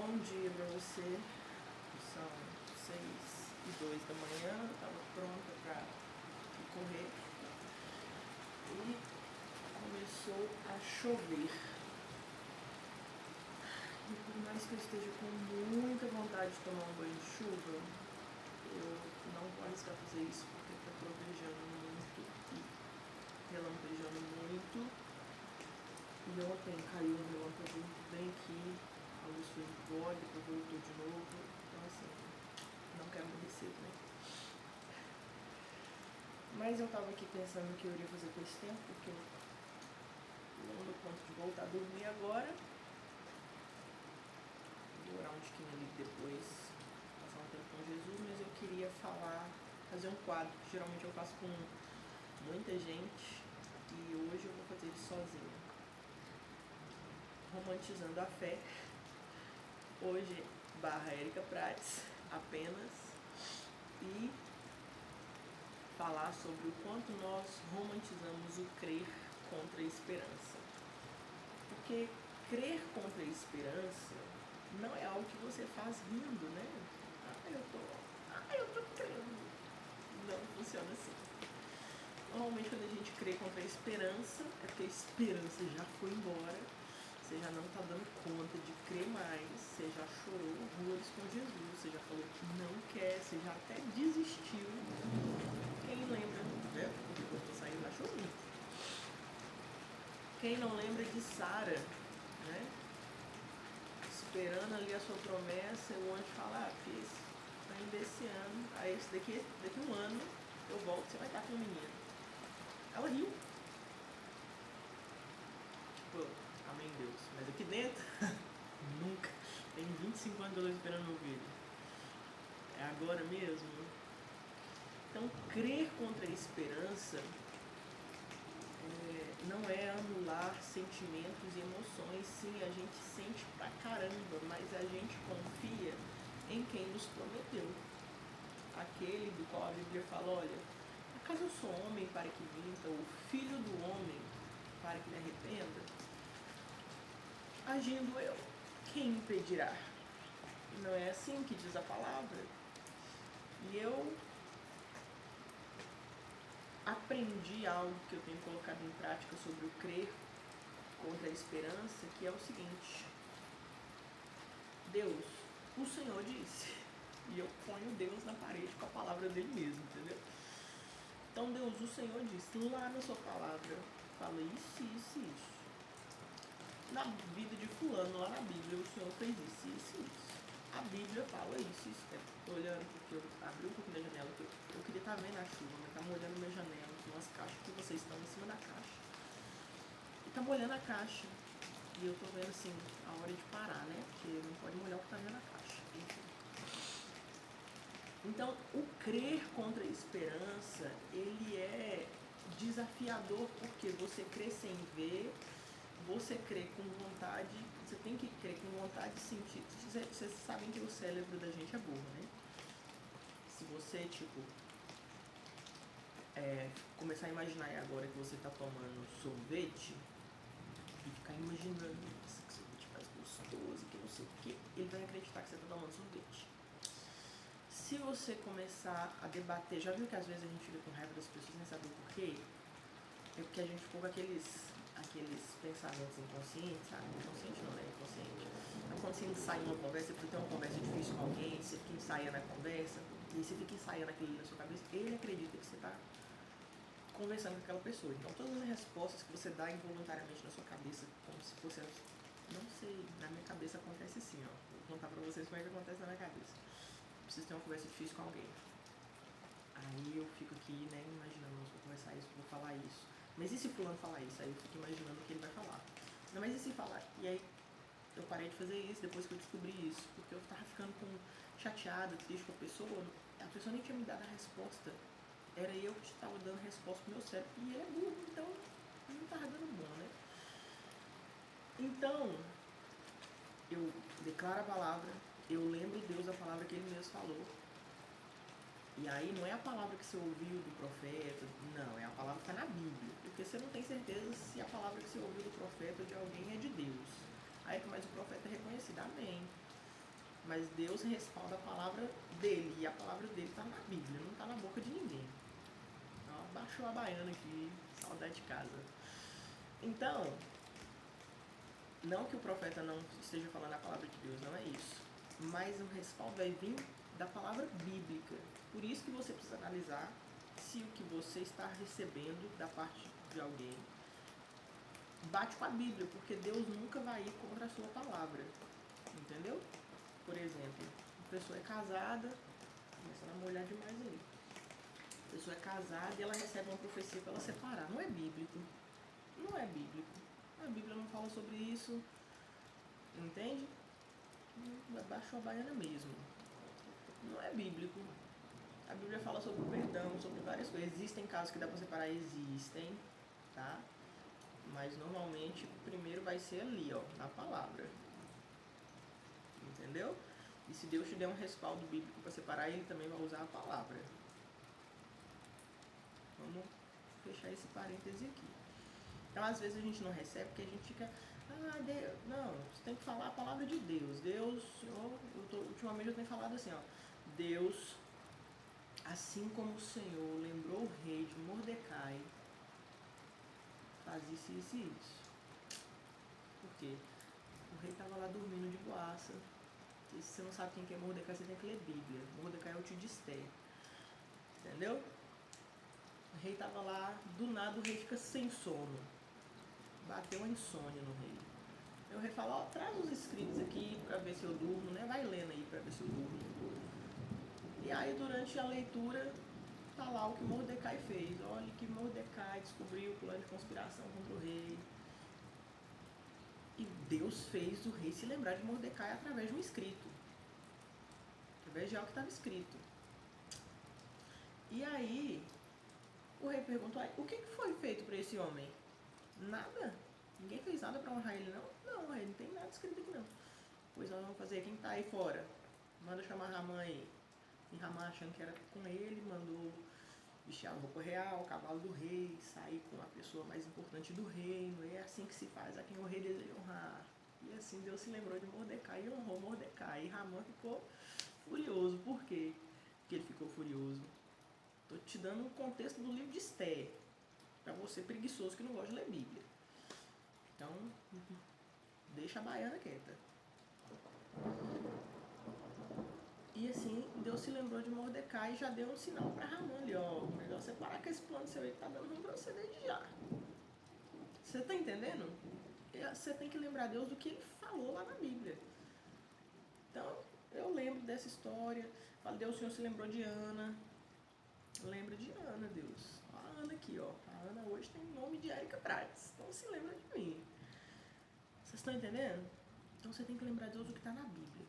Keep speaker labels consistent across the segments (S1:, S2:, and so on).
S1: Bom dia pra você. São 6h02 da manhã, eu tava pronta pra correr e começou a chover. E por mais que eu esteja com muita vontade de tomar um banho de chuva, eu não vou arriscar fazer isso porque tá trovejando muito e relampejando muito. E ontem caiu um relâmpago bem aqui, a luz foi embora, depois voltou de novo. Então assim, não quero morrer cedo, né? Mas eu tava aqui pensando o que eu iria fazer com esse tempo, porque eu não dou conta de voltar a dormir agora. Vou orar um tiquinho ali depois, passar um tempo com Jesus, mas eu queria fazer um quadro, que geralmente eu faço com muita gente, e hoje eu vou fazer ele sozinha. Romantizando a fé. Hoje, /Érica Prates, apenas. E falar sobre o quanto nós romantizamos o crer contra a esperança. Porque crer contra a esperança não é algo que você faz rindo, né? Eu tô crendo. Não funciona assim. Normalmente quando a gente crê contra a esperança, é porque a esperança já foi embora, você já não tá dando conta de crer mais, você já chorou horrores com Jesus, você já falou que não quer, você já até desistiu. Quem lembra, né? Porque eu tô saindo da chuva. Quem não lembra de Sara, né? Esperando ali a sua promessa, o anjo fala, filho, tá indo esse ano, aí daqui um ano eu volto, você vai estar com o menino. Ela riu. Tipo, amém Deus. Mas aqui dentro, nunca. Tem 25 anos que eu tô esperando meu filho. É agora mesmo? Então, crer contra a esperança não é anular sentimentos e emoções. Sim, a gente sente pra caramba, mas a gente confia em quem nos prometeu. Aquele do qual a Bíblia fala, olha, acaso eu sou homem para que minta, ou filho do homem para que me arrependa? Agindo eu, quem impedirá? Não é assim que diz a palavra? E eu aprendi algo que eu tenho colocado em prática sobre o crer contra a esperança, que é o seguinte: Deus, o Senhor disse, e eu ponho Deus na parede com a palavra dele mesmo, entendeu? Então Deus, o Senhor disse, lá na sua palavra, fala isso. Na vida de fulano, lá na Bíblia, o Senhor fez isso. A Bíblia fala isso. Tô olhando porque eu abri um pouco da janela, eu queria estar vendo a chuva, mas tá molhando minha janela, com umas caixas que vocês estão em cima da caixa. E tá molhando a caixa. E eu tô vendo assim, a hora de parar, né? Porque não pode molhar o que tá dentro da caixa. Enfim. Então, o crer contra a esperança, ele é desafiador porque você crê sem ver, você crê com vontade, você tem que crer com vontade de sentir. Vocês sabem que o cérebro da gente é burro, né? Se você, começar a imaginar agora que você tá tomando sorvete e ficar imaginando que o sorvete faz gostoso, que não sei o que, ele vai acreditar que você tá tomando sorvete. Se você começar a debater, já viu que às vezes a gente fica com raiva das pessoas sem saber o porquê? É porque a gente ficou com aqueles pensamentos inconscientes, sabe? Inconsciente não, né? Inconsciente. Então, quando você ensaia uma conversa, você tem uma conversa difícil com alguém, você fica ensaiando a conversa, e aí você fica ensaiando aquilo na sua cabeça, ele acredita que você está conversando com aquela pessoa. Então, todas as respostas que você dá involuntariamente na sua cabeça, como se fosse, não sei, na minha cabeça acontece assim, ó. Vou contar pra vocês como é que acontece na minha cabeça. Preciso ter uma conversa difícil com alguém. Aí eu fico aqui, né, imaginando, vou conversar isso, vou falar isso. Mas e se fulano falar isso? Aí eu fico imaginando o que ele vai falar. Não, mas e se falar? E aí eu parei de fazer isso depois que eu descobri isso. Porque eu tava ficando chateada, triste com a pessoa nem tinha me dado a resposta. Era eu que estava dando a resposta pro meu cérebro. E ele é burro, então não tava dando bom, né? Então, eu declaro a palavra, eu lembro Deus da palavra que ele mesmo falou. E aí não é a palavra que você ouviu do profeta, não, é a palavra que está na Bíblia. Porque você não tem certeza se a palavra que você ouviu do profeta ou de alguém é de Deus. Aí mas o profeta é reconhecido, amém. Mas Deus respalda a palavra dele, e a palavra dele está na Bíblia, não está na boca de ninguém. Então, baixou a baiana aqui, saudade de casa. Então, não que o profeta não esteja falando a palavra de Deus, não é isso. Mas o respaldo vai vir da palavra bíblica. Por isso que você precisa analisar se o que você está recebendo da parte de alguém bate com a Bíblia, porque Deus nunca vai ir contra a sua palavra. Entendeu? Por exemplo, a pessoa é casada, começando a molhar demais aí. A pessoa é casada e ela recebe uma profecia para ela separar. Não é bíblico. Não é bíblico. A Bíblia não fala sobre isso. Entende? Baixou a baiana mesmo. Não é bíblico. A Bíblia fala sobre o perdão, sobre várias coisas. Existem casos que dá para separar? Existem, tá? Mas normalmente primeiro vai ser ali, ó, na palavra. Entendeu? E se Deus te der um respaldo bíblico para separar, ele também vai usar a palavra. Vamos fechar esse parêntese aqui. Então, às vezes a gente não recebe porque a gente fica... Deus. Não, você tem que falar a palavra de Deus. Deus, ultimamente eu tenho falado assim, ó. Deus, assim como o Senhor lembrou o rei de Mordecai, faz isso, isso e isso. Por quê? O rei estava lá dormindo de boaça. E se você não sabe quem é Mordecai, você tem que ler Bíblia. Mordecai é o tio de Esther. Entendeu? O rei estava lá, do nada o rei fica sem sono. Bateu uma insônia no rei. Aí o rei fala, ó, traz os escritos aqui pra ver se eu durmo, né? Vai lendo aí pra ver se eu durmo. E aí durante a leitura, tá lá o que Mordecai fez. Olha que Mordecai descobriu o plano de conspiração contra o rei. E Deus fez o rei se lembrar de Mordecai através de um escrito. Através de algo que estava escrito. E aí, o rei perguntou, o que foi feito para esse homem? Nada. Ninguém fez nada para honrar ele, não? Não, rei, não tem nada escrito aqui, não. Pois nós vamos fazer, quem tá aí fora? Manda chamar Ramã aí. E Ramã, achando que era com ele, mandou vestir a roupa real, o cavalo do rei, sair com a pessoa mais importante do reino. E é assim que se faz a quem o rei deseja honrar. E assim Deus se lembrou de Mordecai e honrou Mordecai. E Ramã ficou furioso. Por quê que ele ficou furioso? Estou te dando um contexto do livro de Esther, para você preguiçoso que não gosta de ler Bíblia. Então, deixa a baiana quieta. E assim, Deus se lembrou de Mordecai e já deu um sinal para Ramã ali, ó, melhor você parar com esse plano seu aí, tá dando ruim para você desde já. Você tá entendendo? Você tem que lembrar Deus do que ele falou lá na Bíblia. Então, eu lembro dessa história, falo, Deus, o Senhor se lembrou de Ana. Lembra de Ana, Deus. A Ana aqui, ó. A Ana hoje tem nome de Érica Prates. Então se lembra de mim. Vocês estão entendendo? Então você tem que lembrar de Deus do que está na Bíblia.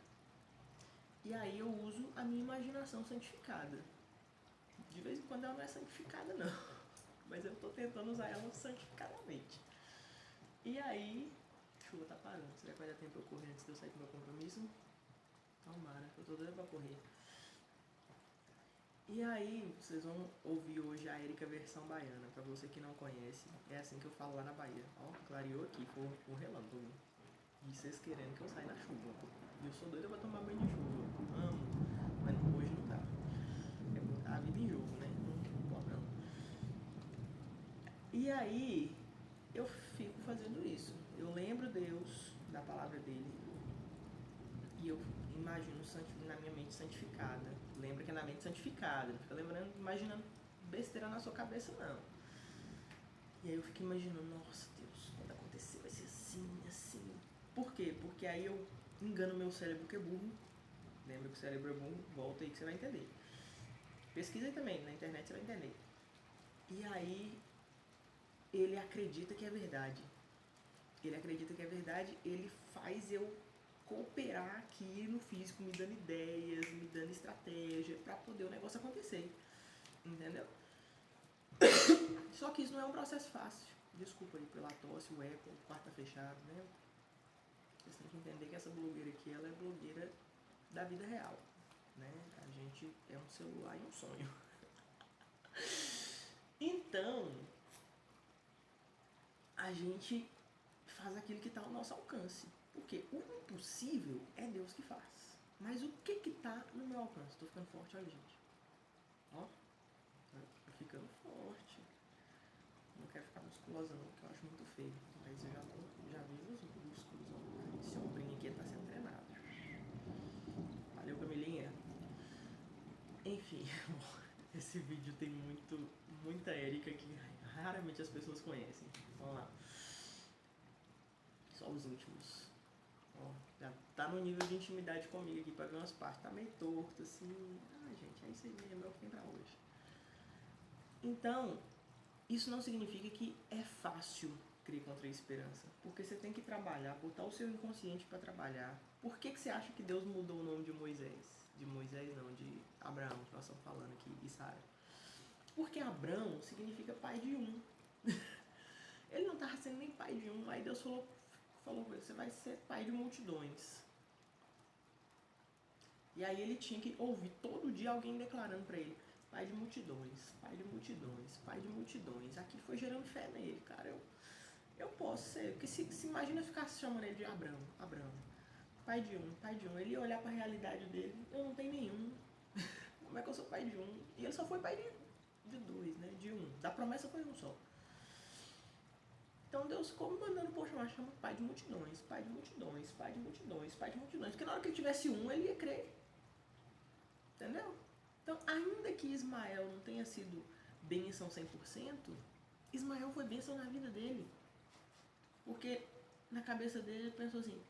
S1: E aí eu uso a minha imaginação santificada. De vez em quando ela não é santificada, não. Mas eu estou tentando usar ela santificadamente. E aí... A chuva tá parando. Será que vai dar tempo eu correr antes de eu sair do meu compromisso? Tomara, eu tô doida pra correr. E aí, vocês vão ouvir hoje a Érica versão baiana, pra você que não conhece. É assim que eu falo lá na Bahia. Ó, clareou aqui com relâmpago. E vocês querendo que eu saia na chuva. E eu sou doida pra tomar banho de chuva. Amo. Mas hoje não dá. É botar a vida em jogo, né? Não pode não. E aí, eu fico fazendo isso. Eu lembro Deus, da palavra dele. E eu imagino na minha mente santificada. Lembra que é na mente santificada. Não fica lembrando, imaginando besteira na sua cabeça, não. E aí eu fico imaginando, nossa Deus, quando acontecer vai ser assim, assim. Por quê? Porque aí eu engano meu cérebro que é burro. Lembra que o cérebro é burro? Volta aí que você vai entender. Pesquisa aí também, na internet você vai entender. E aí ele acredita que é verdade. Ele acredita que é verdade, ele faz eu cooperar aqui no físico, me dando ideias, me dando estratégia para poder o negócio acontecer. Entendeu? Só que isso não é um processo fácil. Desculpa aí pela tosse, o eco, o quarto tá fechado, né? Vocês têm que entender que essa blogueira aqui, ela é blogueira da vida real, né? A gente é um celular e um sonho. Então, a gente faz aquilo que está ao nosso alcance. Porque o impossível é Deus que faz. Mas o que tá no meu alcance? Tô ficando forte, olha, gente. Ó, tô ficando forte. Não quero ficar musculosa não, porque eu acho muito feio. Mas eu já vi os músculos, ó. Esse ombrinho aqui tá sendo treinado. Valeu, Camilinha. Enfim, esse vídeo tem muita Erika que raramente as pessoas conhecem. Vamos lá. Só os últimos. Ó, já tá no nível de intimidade comigo aqui pra ver umas partes. Tá meio torto, assim. Ah, gente, é isso aí mesmo, é o que tem pra hoje. Então, isso não significa que é fácil crer contra a esperança. Porque você tem que trabalhar, botar o seu inconsciente pra trabalhar. Por que você acha que Deus mudou o nome de Moisés? De Moisés não, de Abraão, que nós estamos falando aqui, e Sara. Porque Abrão significa pai de um. Ele não estava sendo nem pai de um. Aí Deus falou com ele, você vai ser pai de multidões. E aí ele tinha que ouvir todo dia alguém declarando para ele, pai de multidões, pai de multidões, pai de multidões. Aqui foi gerando fé nele, cara. Eu posso ser. Porque se imagina ficar chamando ele de Abrão, pai de um, pai de um. Ele ia olhar para a realidade dele, eu não tenho nenhum. Como é que eu sou pai de um? E ele só foi pai de dois, né? De um. Da promessa foi um só. Então Deus ficou me mandando, poxa, mas chama pai de multidões, pai de multidões, pai de multidões, pai de multidões. Porque na hora que ele tivesse um, ele ia crer. Entendeu? Então, ainda que Ismael não tenha sido bênção 100%, Ismael foi bênção na vida dele. Porque na cabeça dele ele pensou assim,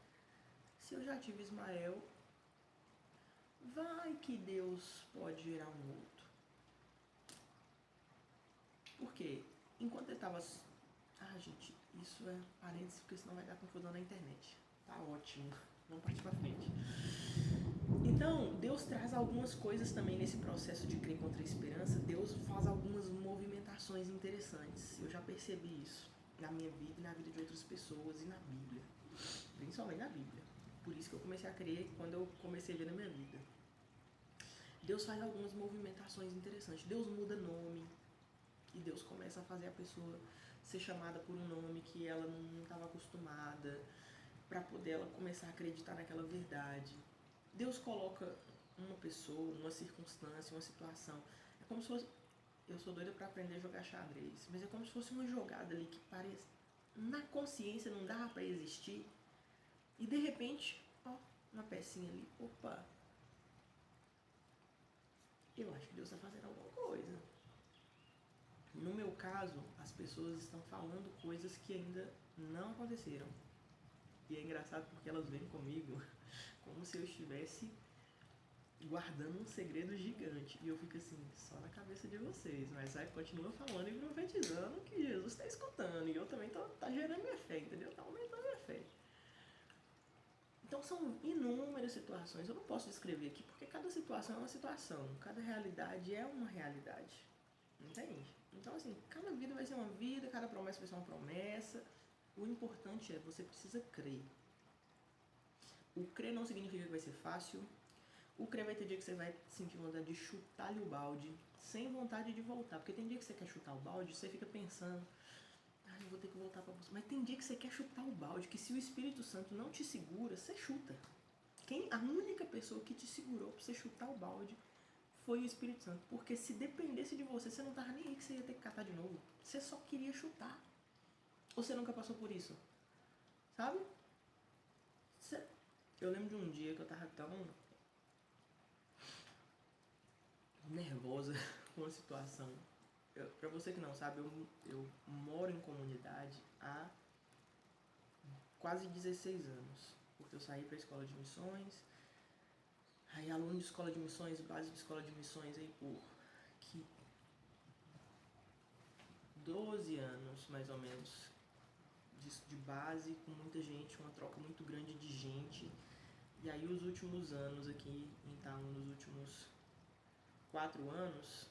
S1: se eu já tive Ismael, vai que Deus pode gerar um outro. Por quê? Enquanto ele estava... Ah, gente, isso é parênteses, porque senão vai dar confusão na internet. Tá ótimo. Vamos partir pra frente. Então, Deus traz algumas coisas também nesse processo de crer contra a esperança. Deus faz algumas movimentações interessantes. Eu já percebi isso na minha vida e na vida de outras pessoas e na Bíblia. Principalmente na Bíblia. Por isso que eu comecei a crer quando eu comecei a ver na minha vida. Deus faz algumas movimentações interessantes. Deus muda nome. E Deus começa a fazer a pessoa ser chamada por um nome que ela não estava acostumada, para poder ela começar a acreditar naquela verdade. Deus coloca uma pessoa, uma circunstância, uma situação. É como se fosse... Eu sou doida para aprender a jogar xadrez, mas é como se fosse uma jogada ali que parece... Na consciência não dava para existir. E de repente, ó, uma pecinha ali. Opa! Eu acho que Deus está fazendo alguma coisa. No meu caso, as pessoas estão falando coisas que ainda não aconteceram. E é engraçado porque elas vêm comigo como se eu estivesse guardando um segredo gigante. E eu fico assim, só na cabeça de vocês. Mas aí continua falando e profetizando que Jesus está escutando. E eu também tá gerando minha fé, entendeu? Tá aumentando minha fé. Então são inúmeras situações. Eu não posso descrever aqui porque cada situação é uma situação. Cada realidade é uma realidade. Entende? Então, assim, cada vida vai ser uma vida, cada promessa vai ser uma promessa. O importante é, você precisa crer. O crer não significa que vai ser fácil. O crer vai ter dia que você vai sentir vontade de chutar-lhe o balde, sem vontade de voltar. Porque tem dia que você quer chutar o balde, você fica pensando, eu vou ter que voltar pra você. Mas tem dia que você quer chutar o balde, que se o Espírito Santo não te segura, você chuta. A única pessoa que te segurou pra você chutar o balde foi o Espírito Santo. Porque se dependesse de você, você não tava nem aí que você ia ter que catar de novo. Você só queria chutar. Ou você nunca passou por isso? Sabe? Eu lembro de um dia que eu tava tão nervosa com a situação. Pra você que não sabe, eu moro em comunidade há quase 16 anos. Porque eu saí pra escola de missões. Aí aluno de escola de missões, base de escola de missões aí por 12 anos, mais ou menos, de base, com muita gente, uma troca muito grande de gente. E aí os últimos anos aqui, então, nos últimos 4 anos,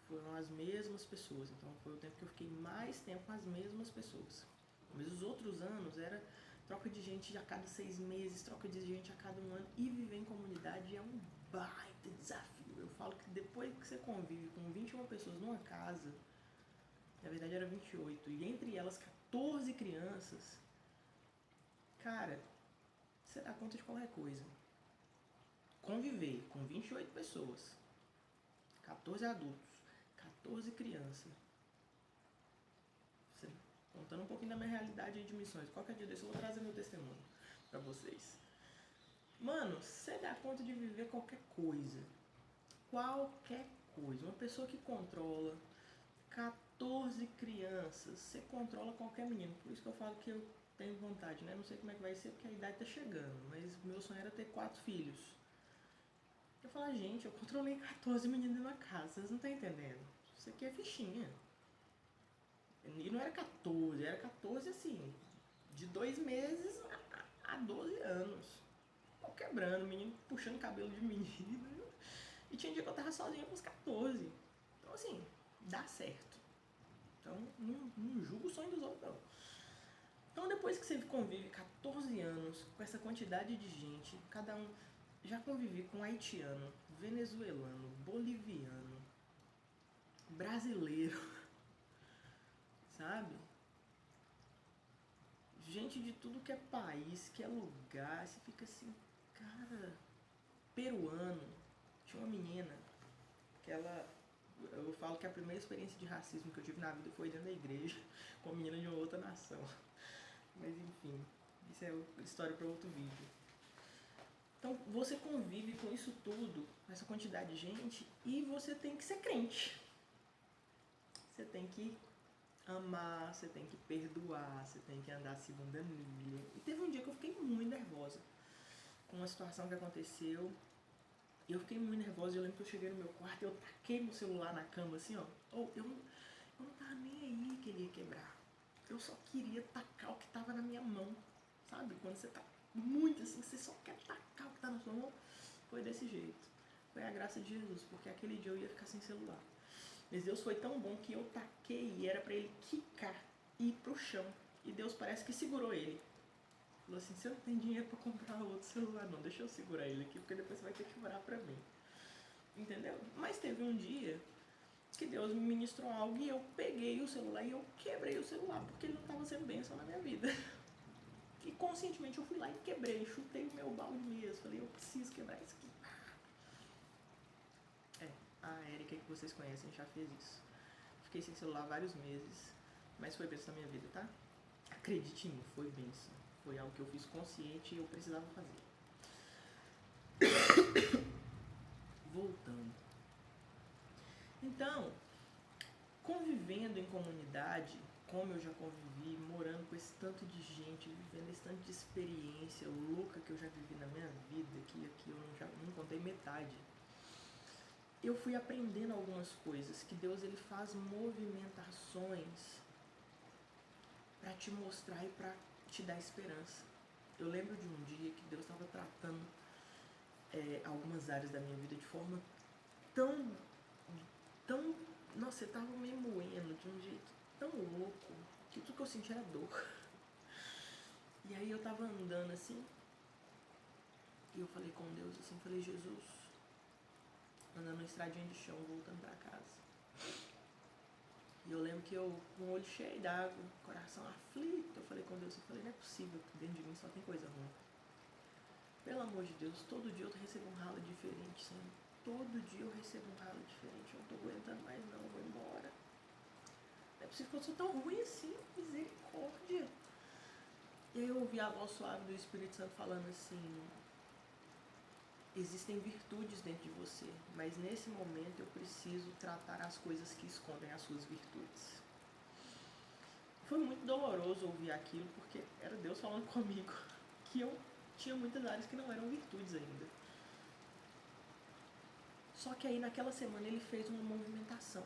S1: foram as mesmas pessoas. Então foi o tempo que eu fiquei mais tempo com as mesmas pessoas. Mas os outros anos era troca de gente a cada 6 meses, troca de gente a cada 1 ano. E viver em comunidade é um baita desafio. Eu falo que depois que você convive com 21 pessoas numa casa, na verdade era 28, e entre elas 14 crianças, cara, você dá conta de qualquer coisa. conviver com 28 pessoas, 14 adultos, 14 crianças, contando um pouquinho da minha realidade aí de missões. Qualquer dia desse eu vou trazer meu testemunho pra vocês. Mano, você dá conta de viver qualquer coisa. Qualquer coisa. Uma pessoa que controla 14 crianças, você controla qualquer menino. Por isso que eu falo que eu tenho vontade, né? Não sei como é que vai ser porque a idade tá chegando, mas meu sonho era ter 4 filhos. Eu falo, gente, eu controlei 14 meninos na casa, vocês não estão entendendo. Isso aqui é fichinha. E não era 14, era 14 assim, de 2 meses a 12 anos. Pau quebrando, menino puxando cabelo de menino. E tinha dia que eu tava sozinha com os 14. Então assim, dá certo. Então não julgo o sonho dos outros não. Então depois que você convive 14 anos com essa quantidade de gente, cada um já convivi com haitiano, venezuelano, boliviano, brasileiro, sabe? Gente de tudo que é país, que é lugar, você fica assim, cara, peruano. Tinha uma menina que ela, eu falo que a primeira experiência de racismo que eu tive na vida foi dentro da igreja, com uma menina de uma outra nação. Mas enfim, isso é história para outro vídeo. Então você convive com isso tudo, com essa quantidade de gente, e você tem que ser crente. Você tem que amar, você tem que perdoar, você tem que andar a segunda milha. E teve um dia que eu fiquei muito nervosa com uma situação que aconteceu. E eu fiquei muito nervosa. Eu lembro que eu cheguei no meu quarto e eu taquei meu celular na cama assim, ó. Eu não tava nem aí que ele ia quebrar. Eu só queria tacar o que tava na minha mão. Sabe? Quando você tá muito assim, você só quer tacar o que tá na sua mão. Foi desse jeito. Foi a graça de Jesus, porque aquele dia eu ia ficar sem celular. Mas Deus foi tão bom que eu taquei e era pra ele quicar e ir pro chão. E Deus parece que segurou ele. Falou assim, você não tem dinheiro pra comprar outro celular não, deixa eu segurar ele aqui, porque depois você vai ter que orar pra mim. Entendeu? Mas teve um dia que Deus me ministrou algo e eu peguei o celular e eu quebrei o celular, porque ele não estava sendo bênção na minha vida. E conscientemente eu fui lá e quebrei, chutei o meu balde mesmo, falei, eu preciso quebrar isso aqui. A Erika que vocês conhecem já fez isso. Fiquei sem celular vários meses, mas foi bênção na minha vida, tá? Acredite em mim, foi bênção. Foi algo que eu fiz consciente e eu precisava fazer. Voltando. Então, convivendo em comunidade, como eu já convivi, morando com esse tanto de gente, vivendo esse tanto de experiência louca que eu já vivi na minha vida, que aqui eu já não contei metade, eu fui aprendendo algumas coisas, que Deus ele faz movimentações para te mostrar e para te dar esperança. Eu lembro de um dia que Deus estava tratando algumas áreas da minha vida de forma tão, nossa, eu tava me moendo de um jeito tão louco que tudo que eu senti era dor. E aí eu tava andando assim e eu falei com Deus assim, falei, Jesus, andando na estradinha de chão, voltando pra casa. E eu lembro que eu, com o olho cheio d'água, coração aflito, eu falei com Deus, eu falei, não é possível que dentro de mim só tem coisa ruim. Pelo amor de Deus, todo dia eu recebo um ralo diferente, Senhor. Todo dia eu recebo um ralo diferente, eu não tô aguentando mais não, eu vou embora. Não é possível que eu sou tão ruim assim, misericórdia. E aí eu ouvi a voz suave do Espírito Santo falando assim, existem virtudes dentro de você, mas nesse momento eu preciso tratar as coisas que escondem as suas virtudes. Foi muito doloroso ouvir aquilo, porque era Deus falando comigo que eu tinha muitas áreas que não eram virtudes ainda. Só que aí naquela semana ele fez uma movimentação.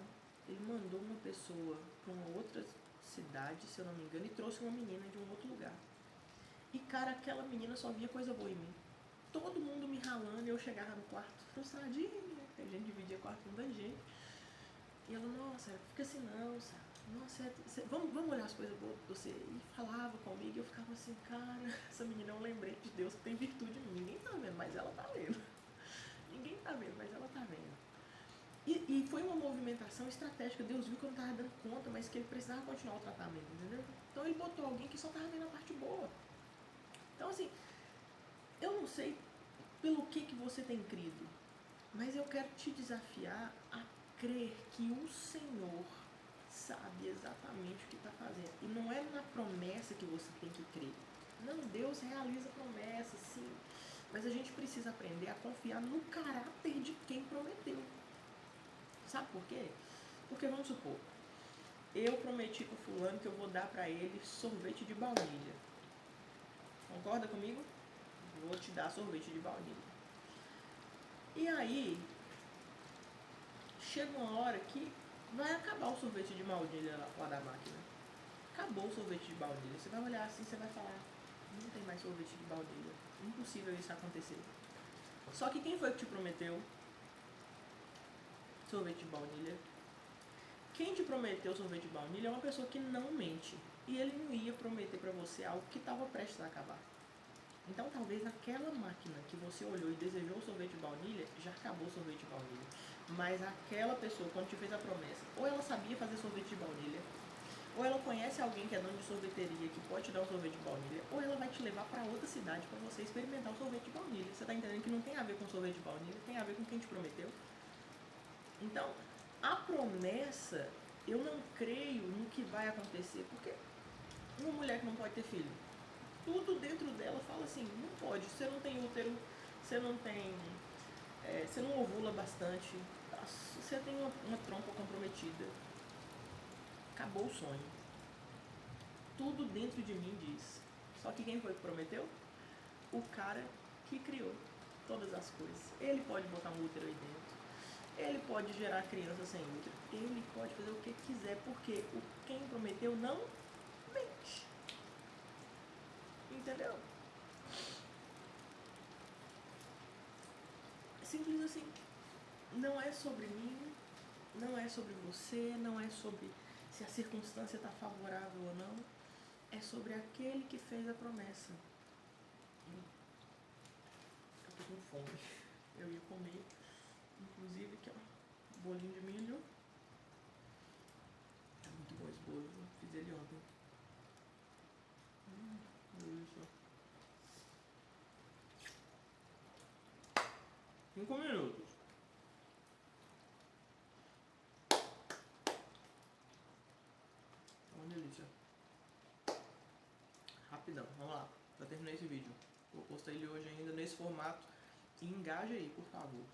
S1: Ele mandou uma pessoa para uma outra cidade, se eu não me engano, e trouxe uma menina de um outro lugar. E cara, aquela menina só via coisa boa em mim. Todo mundo me ralando e eu chegava no quarto frustradinha, a gente dividia quarto com tanta gente. E ela, nossa, fica assim não, sabe? Nossa, vamos olhar as coisas boas pra você. E falava comigo e eu ficava assim, cara, essa menina é um lembrete de Deus que tem virtude em mim. Ninguém tá vendo, mas ela tá vendo. Ninguém tá vendo, mas ela tá vendo. E foi uma movimentação estratégica. Deus viu que eu não tava dando conta, mas que ele precisava continuar o tratamento, entendeu? Então ele botou alguém que só tava vendo a parte boa. Então assim, eu não sei pelo que você tem crido, mas eu quero te desafiar a crer que o Senhor sabe exatamente o que está fazendo. E não é na promessa que você tem que crer. Não, Deus realiza promessas, sim. Mas a gente precisa aprender a confiar no caráter de quem prometeu. Sabe por quê? Porque vamos supor, eu prometi pro fulano que eu vou dar pra ele sorvete de baunilha. Concorda comigo? Vou te dar sorvete de baunilha. E aí, chega uma hora que vai acabar o sorvete de baunilha lá da máquina. Acabou o sorvete de baunilha. Você vai olhar assim, você vai falar, não tem mais sorvete de baunilha. Impossível isso acontecer. Só que quem foi que te prometeu sorvete de baunilha? Quem te prometeu sorvete de baunilha é uma pessoa que não mente. E ele não ia prometer pra você algo que estava prestes a acabar. Então talvez aquela máquina que você olhou e desejou o sorvete de baunilha, já acabou o sorvete de baunilha. Mas aquela pessoa, quando te fez a promessa, ou ela sabia fazer sorvete de baunilha, ou ela conhece alguém que é dono de sorveteria que pode te dar um sorvete de baunilha, ou ela vai te levar para outra cidade para você experimentar o sorvete de baunilha. Você tá entendendo que não tem a ver com sorvete de baunilha, tem a ver com quem te prometeu? Então, a promessa, eu não creio no que vai acontecer, porque uma mulher que não pode ter filho, tudo dentro dela fala assim, não pode, você não tem útero, você não tem, você não ovula bastante, você tem uma trompa comprometida, acabou o sonho. Tudo dentro de mim diz. Só que quem foi que prometeu? O cara que criou todas as coisas. Ele pode botar um útero aí dentro, ele pode gerar criança sem útero, ele pode fazer o que quiser, porque quem prometeu não mente. Entendeu? Simples assim. Não é sobre mim, não é sobre você, não é sobre se a circunstância está favorável ou não. É sobre aquele que fez a promessa. Eu tô com fome. Eu ia comer, inclusive, aqui ó, bolinho de milho. É muito bom esse bolo, fiz ele ontem. Isso. 5 minutos. Uma delícia. Rapidão, vamos lá. Já terminei esse vídeo. Vou postar ele hoje ainda nesse formato. E engaja aí, por favor.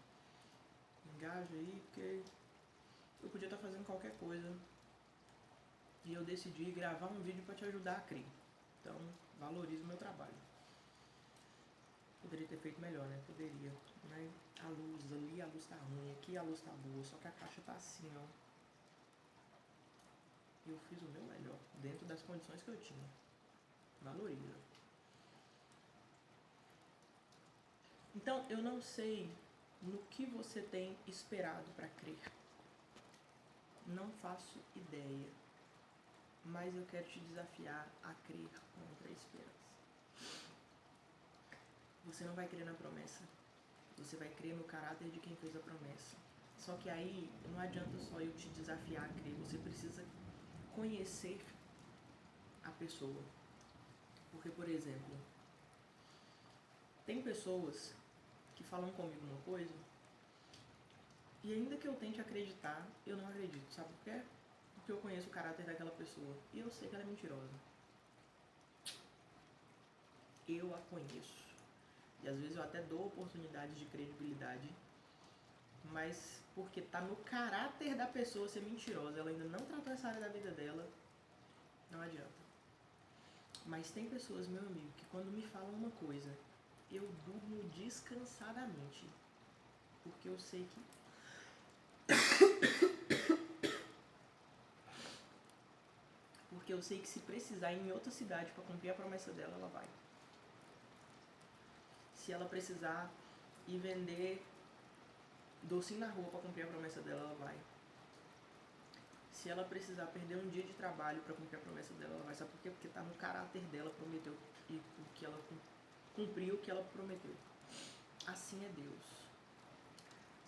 S1: Engaja aí, porque eu podia estar fazendo qualquer coisa. E eu decidi gravar um vídeo para te ajudar a crer. Então, valorize o meu trabalho. Poderia ter feito melhor, né? Poderia. Mas a luz ali, a luz tá ruim. Aqui a luz tá boa. Só que a caixa tá assim, ó. E eu fiz o meu melhor. Dentro das condições que eu tinha. Valoriza. Então, eu não sei no que você tem esperado para crer. Não faço ideia. Mas eu quero te desafiar a crer contra a esperança. Você não vai crer na promessa. Você vai crer no caráter de quem fez a promessa. Só que aí não adianta só eu te desafiar a crer. Você precisa conhecer a pessoa. Porque, por exemplo, tem pessoas que falam comigo uma coisa e ainda que eu tente acreditar, eu não acredito. Sabe por quê? Porque eu conheço o caráter daquela pessoa e eu sei que ela é mentirosa. Eu a conheço. E às vezes eu até dou oportunidades de credibilidade, mas porque tá no caráter da pessoa ser mentirosa, ela ainda não tratou essa área da vida dela, não adianta. Mas tem pessoas, meu amigo, que quando me falam uma coisa, eu durmo descansadamente, porque eu sei que se precisar ir em outra cidade para cumprir a promessa dela, ela vai. Se ela precisar ir vender docinho na rua para cumprir a promessa dela, ela vai. Se ela precisar perder um dia de trabalho para cumprir a promessa dela, ela vai. Sabe por quê? Porque tá no caráter dela, prometeu, e porque ela cumpriu o que ela prometeu. Assim é Deus.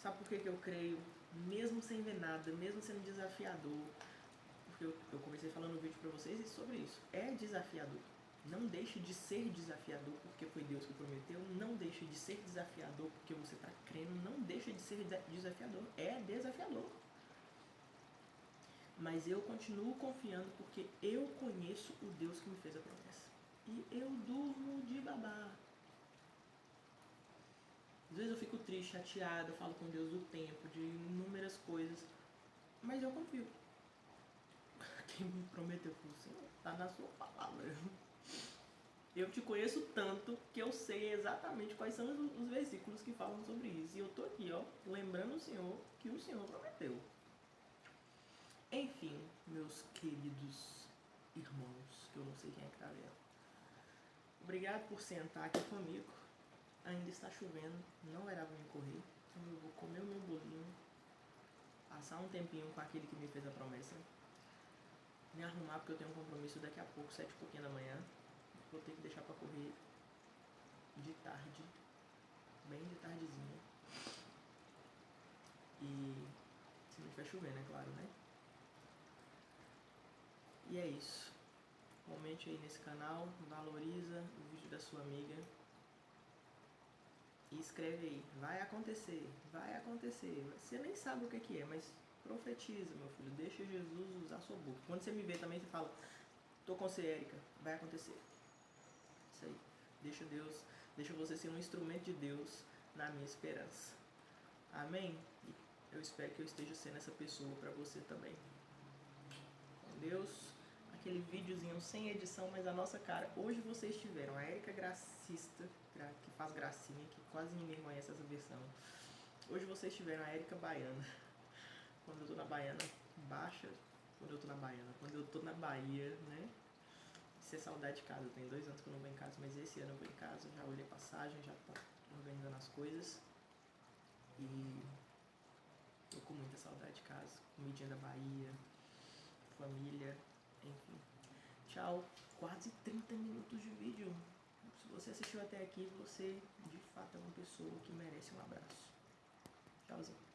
S1: Sabe por que eu creio, mesmo sem ver nada, mesmo sendo desafiador? Porque eu comecei falando no vídeo pra vocês sobre isso. É desafiador. Não deixe de ser desafiador porque foi Deus que prometeu. Não deixe de ser desafiador porque você está crendo. Não deixe de ser desafiador. É desafiador. Mas eu continuo confiando porque eu conheço o Deus que me fez a promessa. E eu durmo de babar. Às vezes eu fico triste, chateado, eu falo com Deus do tempo, de inúmeras coisas. Mas eu confio. Quem me prometeu por Senhor está na sua palavra. Eu te conheço tanto que eu sei exatamente quais são os versículos que falam sobre isso. E eu tô aqui, ó, lembrando o Senhor que o Senhor prometeu. Enfim, meus queridos irmãos, que eu não sei quem é que tá vendo. Obrigado por sentar aqui comigo. Ainda está chovendo, não era pra me correr. Então eu vou comer o meu bolinho, passar um tempinho com aquele que me fez a promessa, me arrumar porque eu tenho um compromisso daqui a pouco, 7h da manhã. Vou ter que deixar pra correr de tarde, bem de tardezinha. E se não estiver chovendo, é claro, né? E é isso. Comente aí nesse canal, valoriza o vídeo da sua amiga. E escreve aí, vai acontecer, vai acontecer. Você nem sabe o que é, mas profetiza, meu filho. Deixa Jesus usar sua boca. Quando você me vê também, você fala, tô com você, Érica, vai acontecer. Isso aí. Deixa Deus, deixa você ser um instrumento de Deus na minha esperança. Amém? E eu espero que eu esteja sendo essa pessoa para você também. Com Deus. Aquele videozinho sem edição, mas a nossa cara. Hoje vocês tiveram a Érica Gracista, que faz gracinha, que quase ninguém conhece essa versão. Hoje vocês tiveram a Érica Baiana. Quando eu tô na Baiana Baixa, quando eu tô na Baiana, quando eu tô na Bahia, né? Isso é saudade de casa. Tem 2 anos que eu não vou em casa, mas esse ano eu vou em casa. Já olhei passagem, já tô organizando as coisas. E tô com muita saudade de casa. Comidinha da Bahia, família, enfim. Tchau. Quase 30 minutos de vídeo. Se você assistiu até aqui, você de fato é uma pessoa que merece um abraço. Tchauzinho.